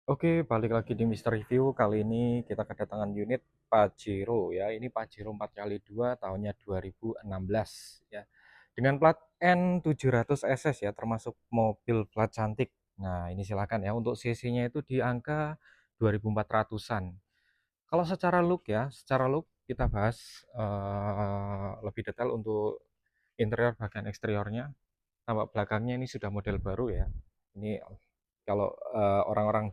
Oke, balik lagi di Mister Review. Kali ini kita kedatangan unit Pajero ya. Ini Pajero 4x2 tahunnya 2016 ya. Dengan plat N700SS ya, termasuk mobil plat cantik. Nah, ini silakan ya. Untuk CC-nya itu di angka 2400-an. Kalau secara look kita bahas lebih detail untuk interior bagian eksteriornya. Tampak belakangnya ini sudah model baru ya. Ini kalau orang-orang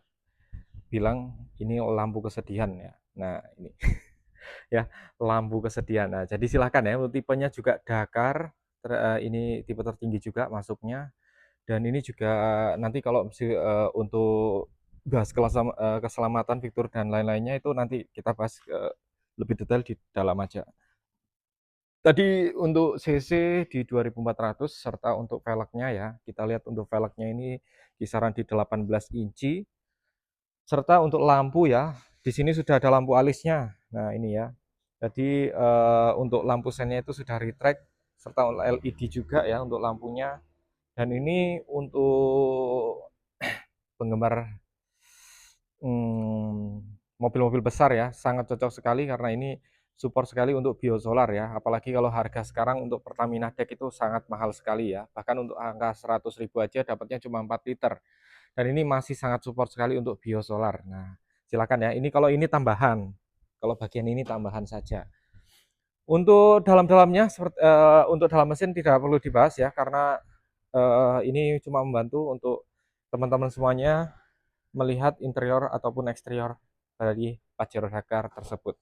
bilang ini lampu kesedihan ya. Nah, ini ya, lampu kesedihan. Nah, jadi silahkan ya, untuk tipenya juga Dakar, ini tipe tertinggi juga masuknya. Dan ini juga nanti kalau untuk bahas keselamatan fitur dan lain-lainnya itu nanti kita bahas lebih detail di dalam aja. Tadi untuk CC di 2400 serta untuk velgnya ya, kita lihat untuk velgnya ini kisaran di 18 inci. Serta untuk lampu ya, di sini sudah ada lampu alisnya. Nah, ini ya. Jadi untuk lampu sennya itu sudah retract serta LED juga ya untuk lampunya. Dan ini untuk penggemar mobil-mobil besar ya, sangat cocok sekali karena ini support sekali untuk biosolar ya. Apalagi kalau harga sekarang untuk Pertamina Deck itu sangat mahal sekali ya. Bahkan untuk angka 100.000 aja dapatnya cuma 4 liter. Dan ini masih sangat support sekali untuk biosolar. Nah, silakan ya. Ini kalau ini tambahan. Kalau bagian ini tambahan saja. Untuk dalam-dalamnya untuk dalam mesin tidak perlu dibahas ya karena ini cuma membantu untuk teman-teman semuanya melihat interior ataupun eksterior dari Pajero Dakar tersebut.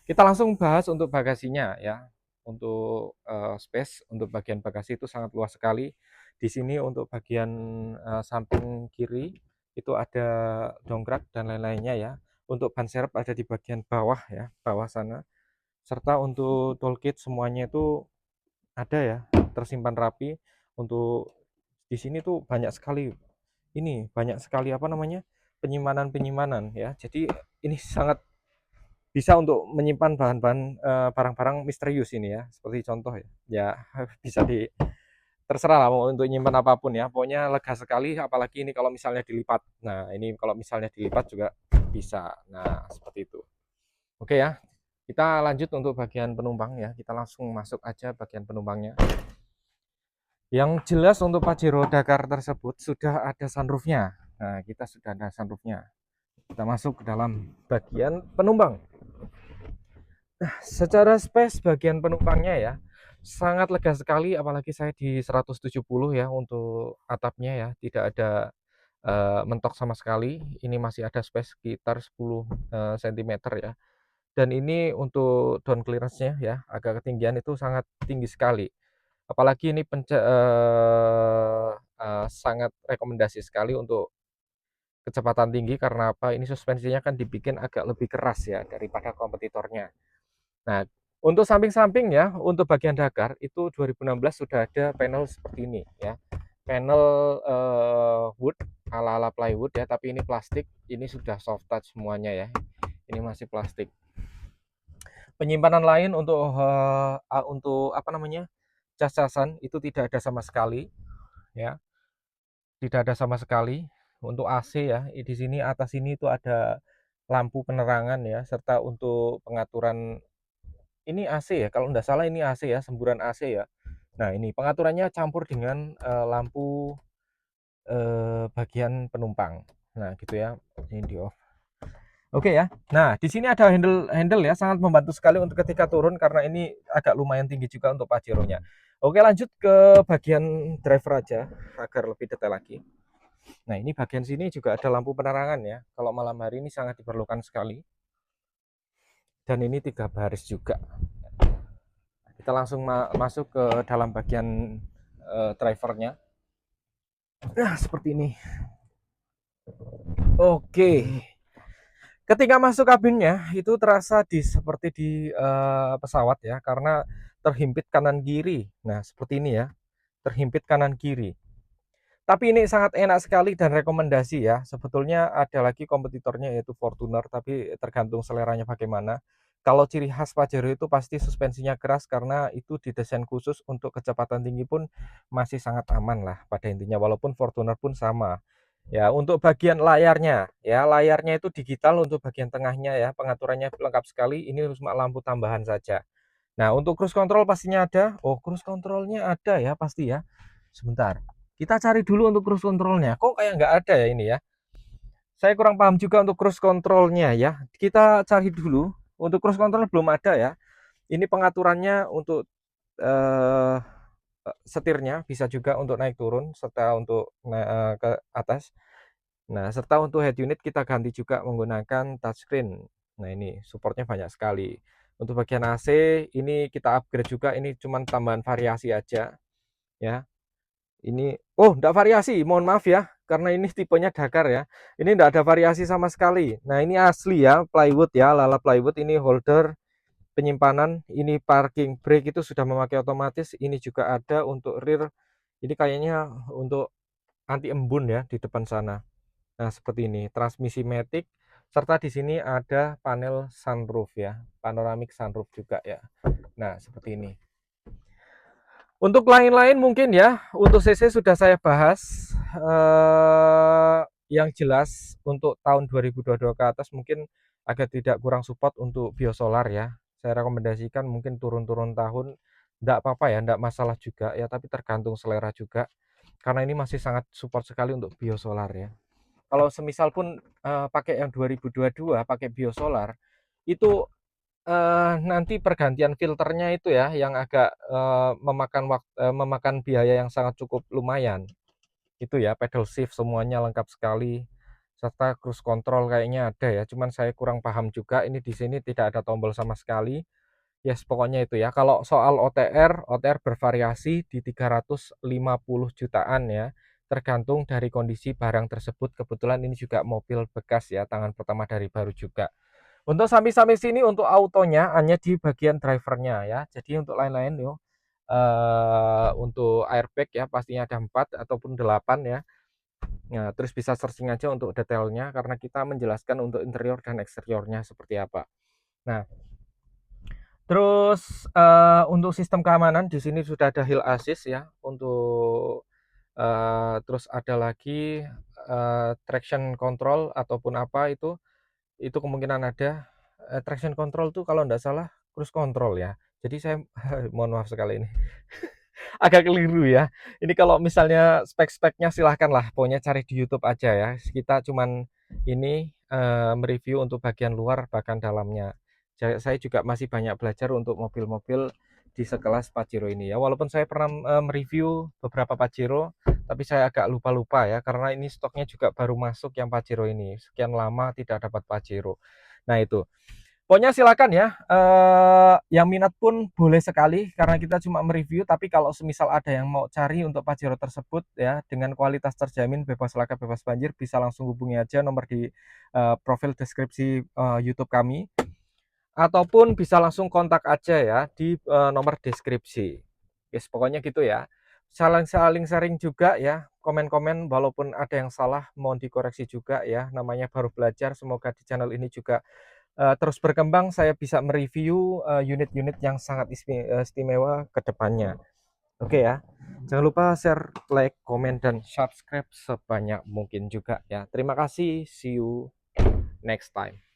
Kita langsung bahas untuk bagasinya ya. Untuk space untuk bagian bagasi itu sangat luas sekali. Di sini untuk bagian samping kiri itu ada dongkrak dan lain-lainnya ya. Untuk ban serep ada di bagian bawah ya, bawah sana. Serta untuk toolkit semuanya itu ada ya, tersimpan rapi. Untuk di sini tuh banyak sekali apa namanya? Penyimpanan-penyimpanan ya. Jadi ini sangat bisa untuk menyimpan bahan-bahan barang-barang misterius ini ya, seperti contoh ya. Ya bisa terserah lah mau untuk nyimpan apapun ya. Pokoknya lega sekali apalagi ini kalau misalnya dilipat. Nah, ini kalau misalnya dilipat juga bisa. Nah, seperti itu. Oke ya. Kita lanjut untuk bagian penumpang ya. Kita langsung masuk aja bagian penumpangnya. Yang jelas untuk Pajero Dakar tersebut sudah ada sunroofnya. Nah, kita sudah ada sunroofnya. Kita masuk ke dalam bagian penumpang. Secara space bagian penumpangnya ya, sangat lega sekali apalagi saya di 170 ya untuk atapnya ya, tidak ada mentok sama sekali. Ini masih ada space sekitar 10 sentimeter ya. Dan ini untuk down clearance-nya ya, agak ketinggian itu sangat tinggi sekali. Apalagi ini sangat rekomendasi sekali untuk kecepatan tinggi karena apa? Ini suspensinya kan dibikin agak lebih keras ya daripada kompetitornya. Nah, untuk samping-samping ya, untuk bagian Dakar itu 2016 sudah ada panel seperti ini ya. Panel wood ala-ala plywood ya, tapi ini plastik. Ini sudah soft touch semuanya ya. Ini masih plastik. Penyimpanan lain untuk apa namanya? Cas-casan itu tidak ada sama sekali ya. Tidak ada sama sekali. Untuk AC ya, di sini atas ini itu ada lampu penerangan ya, serta untuk pengaturan ini AC ya, kalau tidak salah ini AC ya, semburan AC ya. Nah, ini pengaturannya campur dengan lampu bagian penumpang. Nah, gitu ya. Ini di off. Oke ya. Nah, di sini ada handle ya, sangat membantu sekali untuk ketika turun karena ini agak lumayan tinggi juga untuk Pajero-nya. Oke, lanjut ke bagian driver aja agar lebih detail lagi. Nah, ini bagian sini juga ada lampu penerangan ya. Kalau malam hari ini sangat diperlukan sekali. Dan ini 3 baris juga. Kita langsung masuk ke dalam bagian drivernya. Nah, seperti ini. Oke. Ketika masuk kabinnya itu terasa seperti di pesawat ya karena terhimpit kanan kiri. Nah, seperti ini ya. Terhimpit kanan kiri. Tapi ini sangat enak sekali dan rekomendasi ya. Sebetulnya ada lagi kompetitornya yaitu Fortuner, tapi tergantung seleranya bagaimana. Kalau ciri khas Pajero itu pasti suspensinya keras karena itu didesain khusus untuk kecepatan tinggi pun masih sangat aman lah pada intinya. Walaupun Fortuner pun sama. Ya, untuk bagian layarnya, ya layarnya itu digital untuk bagian tengahnya ya, pengaturannya lengkap sekali. Ini cuma lampu tambahan saja. Nah, untuk cruise control pastinya ada. Oh, cruise controlnya ada ya pasti ya. Sebentar, kita cari dulu untuk cruise controlnya. Kok kayak nggak ada ya ini ya? Saya kurang paham juga untuk cruise controlnya ya. Kita cari dulu. Untuk cruise control belum ada ya. Ini pengaturannya untuk eh, setirnya bisa juga untuk naik turun serta untuk ke atas. Nah, serta untuk head unit kita ganti juga menggunakan touchscreen. Nah, ini supportnya banyak sekali. Untuk bagian AC ini kita upgrade juga. Ini cuman tambahan variasi aja ya. Ini enggak variasi, mohon maaf ya, karena ini tipenya Dakar ya. Ini enggak ada variasi sama sekali. Nah, ini asli ya, plywood ya, Lala plywood. Ini holder penyimpanan, ini parking brake itu sudah memakai otomatis. Ini juga ada untuk rear. Ini kayaknya untuk anti embun ya di depan sana. Nah, seperti ini, transmisi matic serta di sini ada panel sunroof ya, panoramic sunroof juga ya. Nah, seperti ini. Untuk lain-lain mungkin ya, untuk CC sudah saya bahas. Yang jelas untuk tahun 2022 ke atas mungkin agak tidak kurang support untuk biosolar ya. Saya rekomendasikan mungkin turun-turun tahun, enggak apa-apa ya, enggak masalah juga ya, tapi tergantung selera juga. Karena ini masih sangat support sekali untuk biosolar ya. Kalau semisal pun pakai yang 2022 pakai biosolar, itu nanti pergantian filternya itu ya yang agak memakan biaya yang sangat cukup lumayan. Itu ya, pedal shift semuanya lengkap sekali. Serta cruise control kayaknya ada ya, cuman saya kurang paham juga. Ini di sini tidak ada tombol sama sekali. Yes, pokoknya itu ya. Kalau soal OTR bervariasi di 350 jutaan ya. Tergantung dari kondisi barang tersebut. Kebetulan ini juga mobil bekas ya, tangan pertama dari baru juga. Untuk sampai sini untuk autonya hanya di bagian drivernya ya. Jadi untuk lain-lain yuk. Untuk airbag ya pastinya ada 4 ataupun 8 ya. Nah, terus bisa searching aja untuk detailnya karena kita menjelaskan untuk interior dan eksteriornya seperti apa. Nah, terus untuk sistem keamanan di sini sudah ada hill assist ya. Untuk terus ada lagi traction control ataupun apa itu kemungkinan ada. Traction control tuh kalau enggak salah cruise control ya. Jadi saya mohon maaf sekali ini. Agak keliru ya. Ini kalau misalnya spek-speknya silahkanlah, pokoknya cari di YouTube aja ya. Kita cuman ini mereview untuk bagian luar bahkan dalamnya. Saya juga masih banyak belajar untuk mobil-mobil di sekelas Pajero ini ya. Walaupun saya pernah mereview beberapa Pajero, tapi saya agak lupa-lupa ya karena ini stoknya juga baru masuk yang Pajero ini. Sekian lama tidak dapat Pajero. Nah, itu. Pokoknya silakan ya, yang minat pun boleh sekali karena kita cuma mereview, tapi kalau semisal ada yang mau cari untuk Pajero tersebut ya dengan kualitas terjamin bebas laka bebas banjir, bisa langsung hubungi aja nomor di profil deskripsi YouTube kami ataupun bisa langsung kontak aja ya di nomor deskripsi. Yes, pokoknya gitu ya. Saling sharing juga ya, komen-komen walaupun ada yang salah mohon dikoreksi juga ya. Namanya baru belajar, semoga di channel ini juga terus berkembang, saya bisa mereview unit-unit yang sangat istimewa ke depannya. Oke ya. Jangan lupa share, like, komen, dan subscribe sebanyak mungkin juga ya. Terima kasih. See you next time.